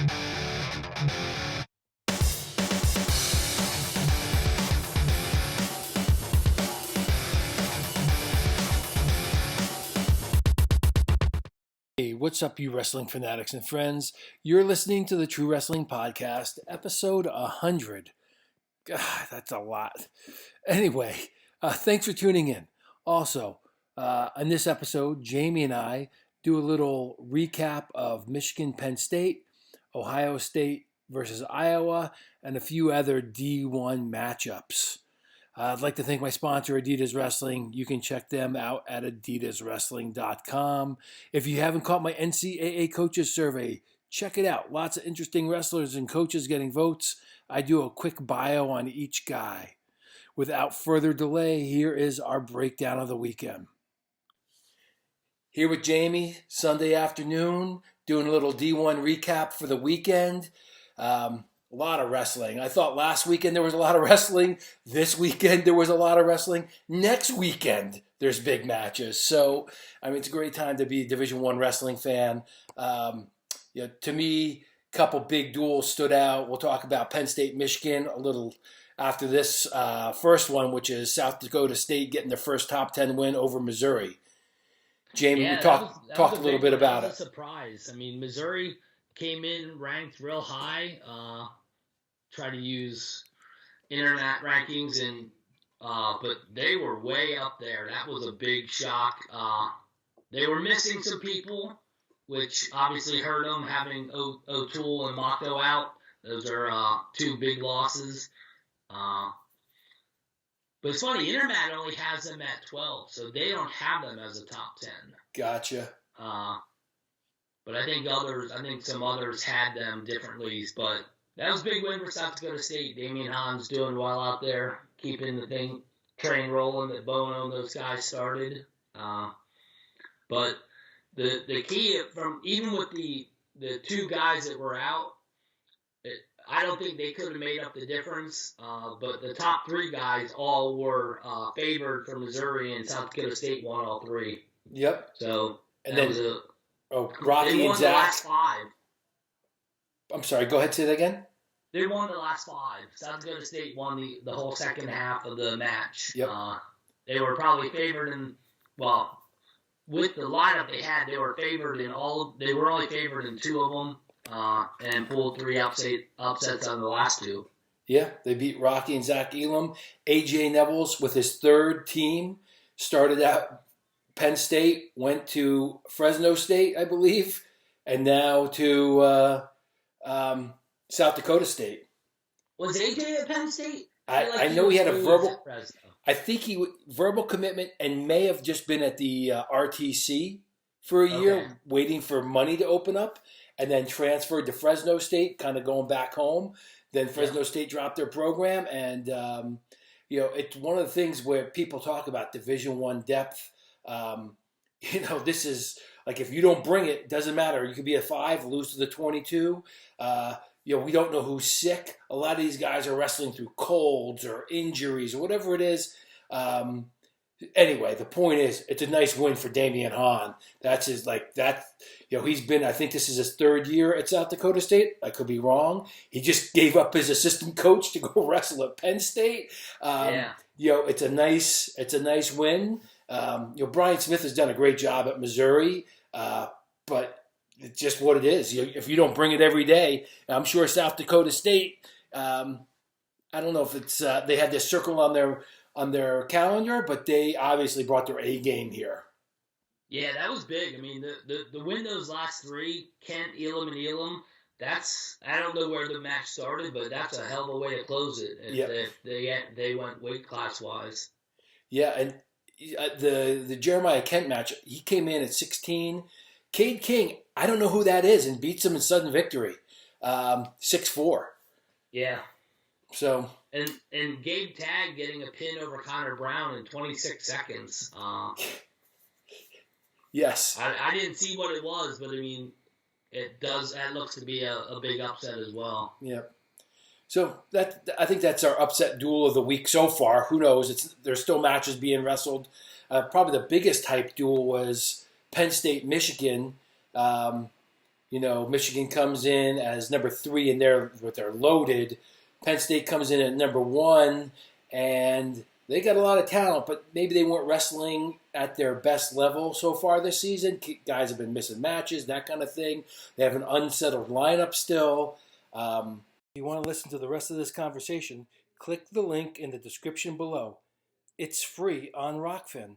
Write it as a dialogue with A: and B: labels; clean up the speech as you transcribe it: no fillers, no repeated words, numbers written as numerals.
A: Hey, what's up, you wrestling fanatics and friends? You're listening to the True Wrestling Podcast, episode 100. God, that's a lot. Anyway, thanks for tuning in. Also, in this episode, Jamie and I do a little recap of Michigan, Penn State, Ohio State versus Iowa, and a few other D1 matchups. I'd like to thank my sponsor, Adidas Wrestling. You can check them out at adidaswrestling.com. If you haven't caught my NCAA coaches survey, check it out. Lots of interesting wrestlers and coaches getting votes. I do a quick bio on each guy. Without further delay, here is our breakdown of the weekend. Here with Jamie, Sunday afternoon, doing a little D1 recap for the weekend. A lot of wrestling. I thought last weekend there was a lot of wrestling. This weekend there was a lot of wrestling. Next weekend there's big matches. So, I mean, it's a great time to be a Division I wrestling fan. To me, a couple big duels stood out. We'll talk about Penn State, Michigan a little after this first one, which is South Dakota State getting their first top 10 win over Missouri. Jamie, we talked a little bit about it.
B: That was a surprise. I mean, Missouri came in ranked real high. Try to use internet rankings, but they were way up there. That was a big shock. They were missing some people, which obviously hurt them, having O'Toole and Mako out. Those are two big losses. But it's funny, Internet only has them at 12, so they don't have them as a top 10.
A: Gotcha.
B: But I think some others had them differently, but that was a big win for South Dakota State. Damian Hahn's doing well out there, keeping the train rolling that Bono and those guys started. But the key even with the two guys that were out, I don't think they could have made up the difference. But the top three guys all were favored for Missouri, and South Dakota State won all three.
A: Yep.
B: So
A: and then Rocky
B: they won
A: and Zach.
B: The last five.
A: I'm sorry, go ahead, say that again.
B: They won the last five. South Dakota State won the whole second half of the match.
A: Yep.
B: They were probably favored with the lineup they had, they were favored in all. They were only favored in two of them, and pulled three upsets on the last two.
A: Yeah, they beat Rocky and Zach Elam. AJ Neville's with his third team started out Penn State, went to Fresno State, I believe, and now to South Dakota State.
B: Was AJ at Penn State?
A: I know he had a verbal. I think verbal commitment and may have just been at the RTC for a year, waiting for money to open up, and then transferred to Fresno State, kind of going back home. Then Fresno State dropped their program, and it's one of the things where people talk about Division I depth. This is like if you don't bring it, doesn't matter. You could be a 5, lose to the 22. We don't know who's sick. A lot of these guys are wrestling through colds or injuries or whatever it is. Anyway, the point is, it's a nice win for Damian Hahn. That's his he's been. I think this is his third year at South Dakota State. I could be wrong. He just gave up his assistant coach to go wrestle at Penn State. It's a nice win. Brian Smith has done a great job at Missouri, but it's just what it is. If you don't bring it every day, I'm sure South Dakota State. I don't know if it's they had this circle on their calendar, but they obviously brought their A game here.
B: Yeah, that was big. I mean, the win those last three, Kent, Elam, and Elam. I don't know where the match started, but that's a hell of a way to close it. If they went weight class wise.
A: Yeah, and the Jeremiah Kent match, he came in at 16. Cade King, I don't know who that is, and beats him in sudden victory, 6'4".
B: Yeah.
A: So
B: and Gabe Tagg getting a pin over Connor Brown in 26 seconds.
A: Yes.
B: I didn't see what it was, but I mean, it does. That looks to be a big upset as well.
A: Yeah. So I think that's our upset duel of the week so far. Who knows? There's still matches being wrestled. Probably the biggest hype duel was Penn State, Michigan. Michigan comes in as number 3 and they're loaded. Penn State comes in at number 1, and they got a lot of talent, but maybe they weren't wrestling at their best level so far this season. Guys have been missing matches, that kind of thing. They have an unsettled lineup still. If you want to listen to the rest of this conversation, click the link in the description below. It's free on Rockfin.